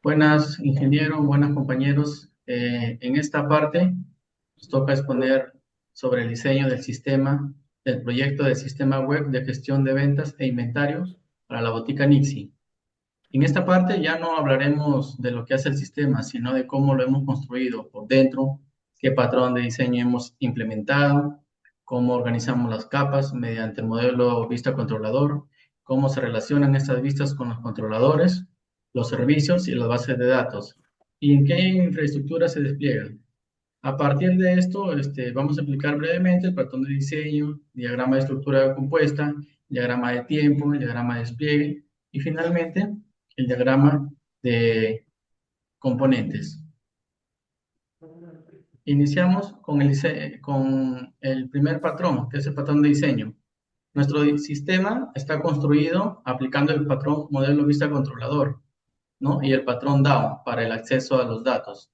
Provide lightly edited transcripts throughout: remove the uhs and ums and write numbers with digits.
Buenas, ingeniero, buenas compañeros. En esta parte nos toca exponer sobre el diseño del sistema, del proyecto del sistema web de gestión de ventas e inventarios para la botica Nixie. En esta parte ya no hablaremos de lo que hace el sistema, sino de cómo lo hemos construido por dentro, qué patrón de diseño hemos implementado, cómo organizamos las capas mediante el modelo vista controlador, cómo se relacionan estas vistas con los controladores, los servicios y las bases de datos, y en qué infraestructura se despliegan. A partir de esto, vamos a explicar brevemente el patrón de diseño, diagrama de estructura compuesta, diagrama de tiempo, el diagrama de despliegue y finalmente el diagrama de componentes. Iniciamos con el primer patrón, que es el patrón de diseño. Nuestro sistema está construido aplicando el patrón modelo vista controlador, ¿no? Y el patrón DAO para el acceso a los datos.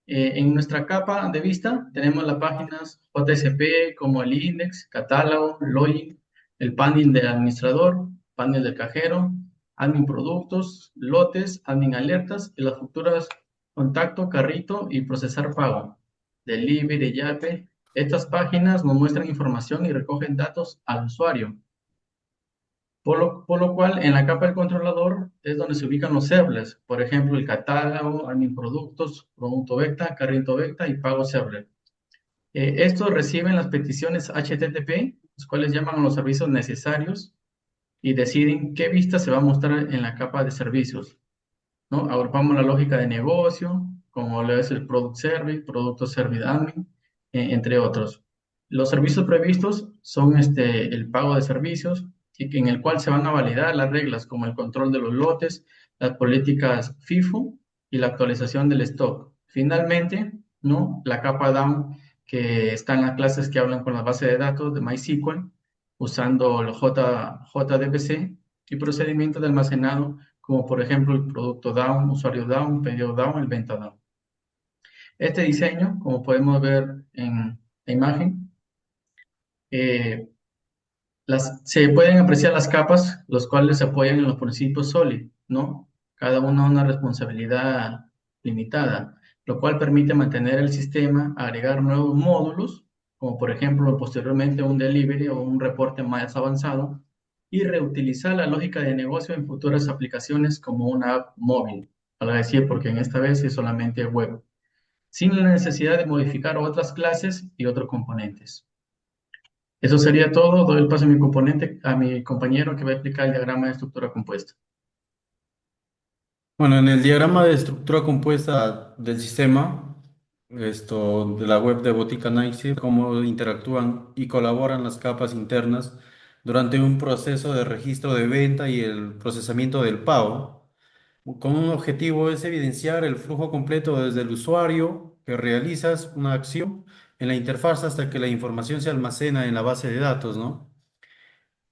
En nuestra capa de vista tenemos las páginas JSP como el index, catálogo, login, el panel del administrador, panel del cajero, admin productos, lotes, admin alertas y las futuras contacto, carrito y procesar pago, delivery, yape. Estas páginas nos muestran información y recogen datos al usuario. Por lo cual, en la capa del controlador es donde se ubican los servers, por ejemplo, el catálogo, admin productos, producto vecta, carrito vecta y pago server. Estos reciben las peticiones HTTP, los cuales llaman a los servicios necesarios y deciden qué vista se va a mostrar en la capa de servicios, ¿no? Agrupamos la lógica de negocio, como lo es el Product Service, Producto Service Admin, entre otros. Los servicios previstos son el pago de servicios, en el cual se van a validar las reglas como el control de los lotes, las políticas FIFO y la actualización del stock. Finalmente, ¿no? La capa down, que está en las clases que hablan con la base de datos de MySQL, usando los JDBC y procedimientos de almacenado como por ejemplo el producto down, usuario down, pedido down, el venta down. Este diseño, como podemos ver en la imagen, eh, se pueden apreciar las capas, los cuales se apoyan en los principios SOLID, ¿no? Cada uno una responsabilidad limitada, lo cual permite mantener el sistema, agregar nuevos módulos, como por ejemplo posteriormente un delivery o un reporte más avanzado, y reutilizar la lógica de negocio en futuras aplicaciones como una app móvil, para decir, porque en esta vez es solamente web, sin la necesidad de modificar otras clases y otros componentes. Eso sería todo. Doy el paso a mi compañero que va a explicar el diagrama de estructura compuesta. Bueno, en el diagrama de estructura compuesta del sistema, esto de la web de Botica Nike, cómo interactúan y colaboran las capas internas durante un proceso de registro de venta y el procesamiento del pago, con un objetivo es evidenciar el flujo completo desde el usuario que realizas una acción en la interfaz hasta que la información se almacena en la base de datos, ¿no?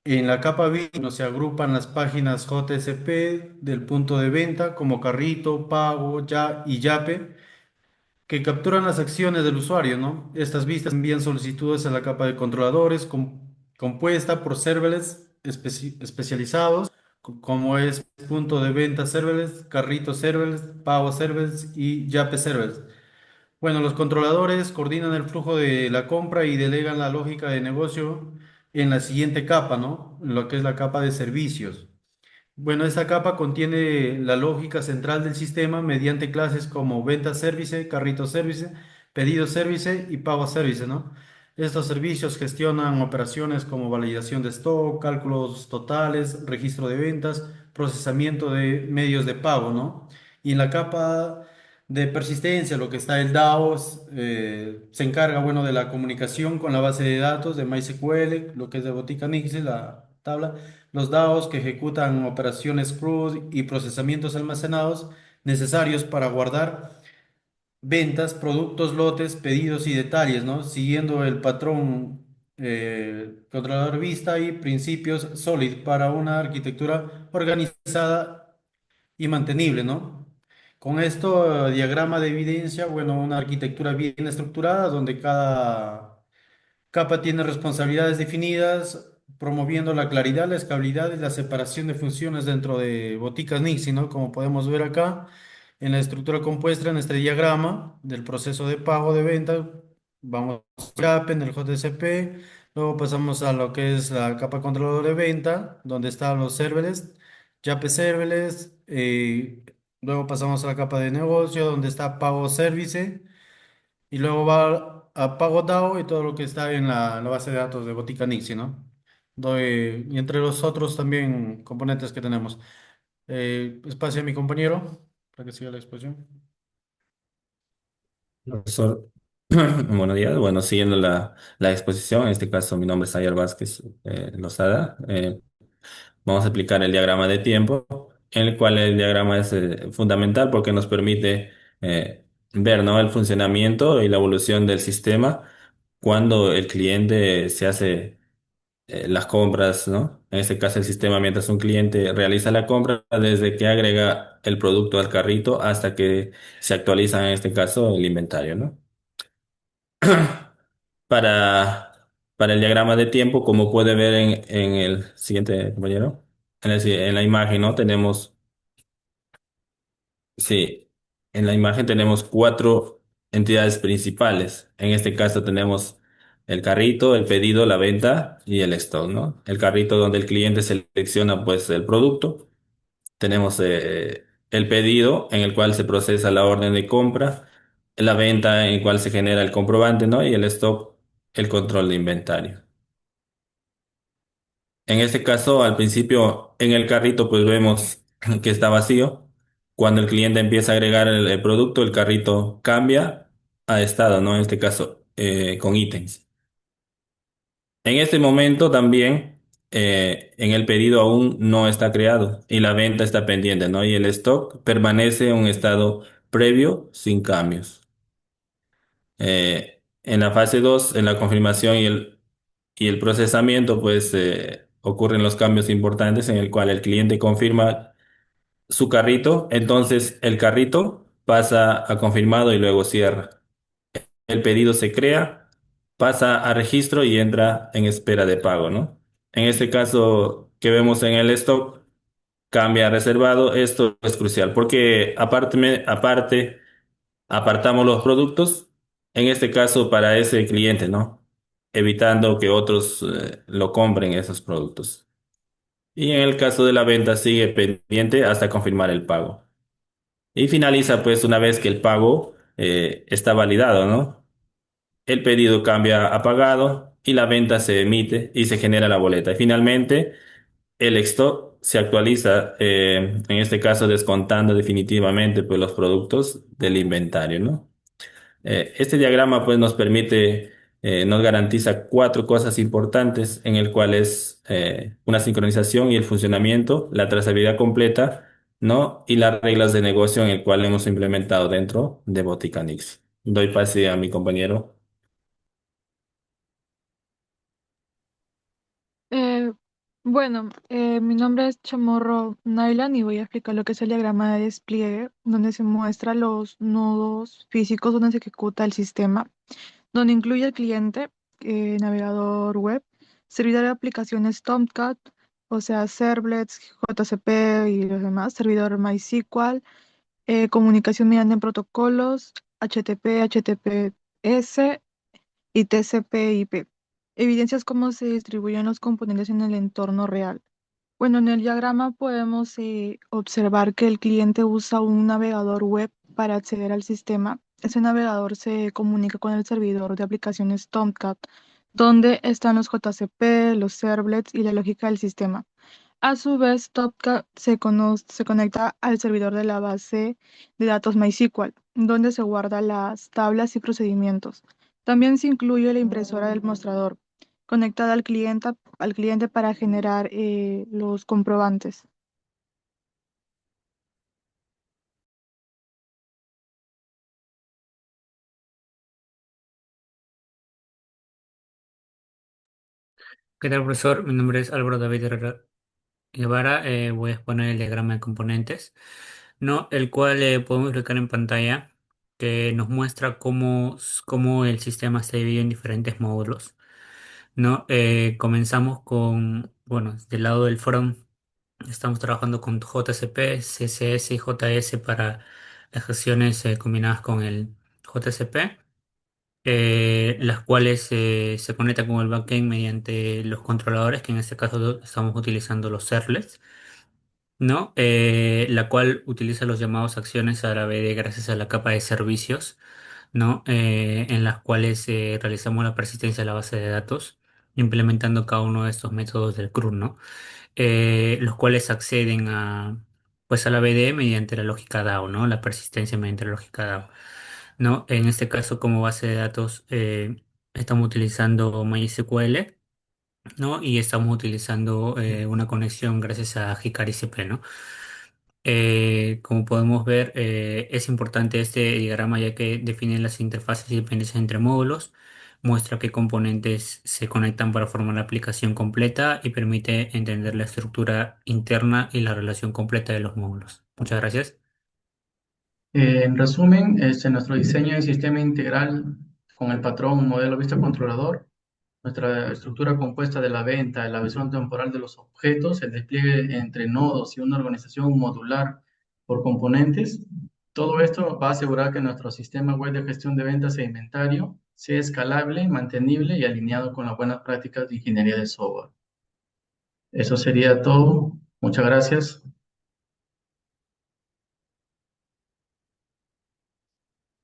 En la capa B se agrupan las páginas JSP del punto de venta como carrito, pago, ya y yape que capturan las acciones del usuario, ¿no? Estas vistas envían solicitudes a la capa de controladores compuesta por serverless especializados como es punto de venta serverless, carrito serverless, pago serverless y yape serverless. Bueno, los controladores coordinan el flujo de la compra y delegan la lógica de negocio en la siguiente capa, ¿no? Lo que es la capa de servicios. Bueno, esta capa contiene la lógica central del sistema mediante clases como venta service, carrito service, pedido service y pago service, ¿no? Estos servicios gestionan operaciones como validación de stock, cálculos totales, registro de ventas, procesamiento de medios de pago, ¿no? Y en la capa de persistencia, lo que está el DAO, se encarga, bueno, de la comunicación con la base de datos de MySQL, lo que es de Botica Nixie, la tabla, los DAOs que ejecutan operaciones CRUD y procesamientos almacenados necesarios para guardar ventas, productos, lotes, pedidos y detalles, ¿no? Siguiendo el patrón controlador vista y principios SOLID para una arquitectura organizada y mantenible, ¿no? Con esto, diagrama de evidencia, bueno, una arquitectura bien estructurada donde cada capa tiene responsabilidades definidas, promoviendo la claridad, la escalabilidad y la separación de funciones dentro de boticas Nixie, ¿no? Como podemos ver acá, En la estructura compuesta, en este diagrama del proceso de pago de venta, vamos a YAP en el JSP, luego pasamos a lo que es la capa controlador de venta, donde están los serverless, YAP serverless, luego pasamos a la capa de negocio, donde está pago service, y luego va a pago DAO y todo lo que está en la base de datos de Botica Nixie, ¿no? Y entre los otros también componentes que tenemos. Espacio a mi compañero para que siga la exposición. Profesor, buenos días. Bueno, siguiendo la exposición, en este caso mi nombre es Ayer Vázquez Lozada. Vamos a explicar el diagrama de tiempo, en el cual el diagrama es fundamental porque nos permite ver, ¿no?, el funcionamiento y la evolución del sistema cuando el cliente se hace las compras, ¿no? En este caso el sistema, mientras un cliente realiza la compra, desde que agrega el producto al carrito hasta que se actualiza, en este caso, el inventario, ¿no? Para el diagrama de tiempo, como puede ver en el siguiente, compañero, en la imagen, ¿no? Tenemos, sí, en la imagen tenemos cuatro entidades principales. En este caso tenemos el carrito, el pedido, la venta y el stock, ¿no? El carrito donde el cliente selecciona pues el producto. Tenemos el pedido en el cual se procesa la orden de compra, la venta en el cual se genera el comprobante, ¿no? Y el stock, el control de inventario. En este caso, al principio, en el carrito, pues vemos que está vacío. Cuando el cliente empieza a agregar el producto, el carrito cambia a estado, ¿no? En este caso, con ítems. En este momento también, en el pedido aún no está creado y la venta está pendiente, ¿no? Y el stock permanece en un estado previo sin cambios. En la fase 2, en la confirmación y el procesamiento, pues ocurren los cambios importantes en el cual el cliente confirma su carrito, entonces el carrito pasa a confirmado y luego cierra. El pedido se crea, pasa a registro y entra en espera de pago, ¿no? En este caso que vemos en el stock, cambia a reservado. Esto es crucial porque aparte apartamos los productos, en este caso para ese cliente, ¿no? Evitando que otros lo compren esos productos. Y en el caso de la venta sigue pendiente hasta confirmar el pago. Y finaliza pues una vez que el pago está validado, ¿no? El pedido cambia a pagado y la venta se emite y se genera la boleta. Y finalmente el stock se actualiza, en este caso descontando definitivamente pues los productos del inventario, ¿no? Este diagrama pues nos permite, nos garantiza cuatro cosas importantes en el cual es una sincronización y el funcionamiento, la trazabilidad completa, ¿no? Y las reglas de negocio en el cual hemos implementado dentro de Boticanix. Doy pase a mi compañero. Eh, Mi nombre es Chamorro Nailan y voy a explicar lo que es el diagrama de despliegue, donde se muestra los nodos físicos donde se ejecuta el sistema, donde incluye el cliente, navegador web, servidor de aplicaciones Tomcat, o sea, servlets, JCP y los demás, servidor MySQL, comunicación mediante protocolos, HTTP, HTTPS y TCP/IP. Evidencias cómo se distribuyen los componentes en el entorno real. Bueno, en el diagrama podemos observar que el cliente usa un navegador web para acceder al sistema. Ese navegador se comunica con el servidor de aplicaciones Tomcat, donde están los JCP, los servlets y la lógica del sistema. A su vez, Tomcat se conecta al servidor de la base de datos MySQL, donde se guardan las tablas y procedimientos. También se incluye la impresora del mostrador, conectada al cliente para generar los comprobantes. ¿Qué tal, profesor? Mi nombre es Álvaro David Herrera Guevara. Voy a exponer el diagrama de componentes, ¿no? El cual podemos explicar en pantalla, que nos muestra cómo el sistema está dividido en diferentes módulos, ¿no? Comenzamos con, bueno, del lado del front, estamos trabajando con JCP, CSS y JS las acciones combinadas con el JCP, las cuales se conectan con el backend mediante los controladores, que en este caso estamos utilizando los servlets, ¿no? La cual utiliza los llamados acciones a la BD gracias a la capa de servicios, ¿no? En las cuales realizamos la persistencia de la base de datos, implementando cada uno de estos métodos del CRUD, ¿no? Los cuales acceden pues a la BD mediante la lógica DAO, ¿no? La persistencia mediante la lógica DAO, ¿no? En este caso, como base de datos, estamos utilizando MySQL, ¿no? Y estamos utilizando una conexión gracias a Hikari CP, ¿no? Como podemos ver, es importante este diagrama ya que define las interfaces y dependencias entre módulos, muestra qué componentes se conectan para formar la aplicación completa y permite entender la estructura interna y la relación completa de los módulos. Muchas gracias. En resumen, nuestro diseño de sistema integral con el patrón modelo vista controlador, nuestra estructura compuesta de la venta, la visión temporal de los objetos, el despliegue entre nodos y una organización modular por componentes, todo esto va a asegurar que nuestro sistema web de gestión de ventas e inventario sea escalable, mantenible y alineado con las buenas prácticas de ingeniería de software. Eso sería todo. Muchas gracias.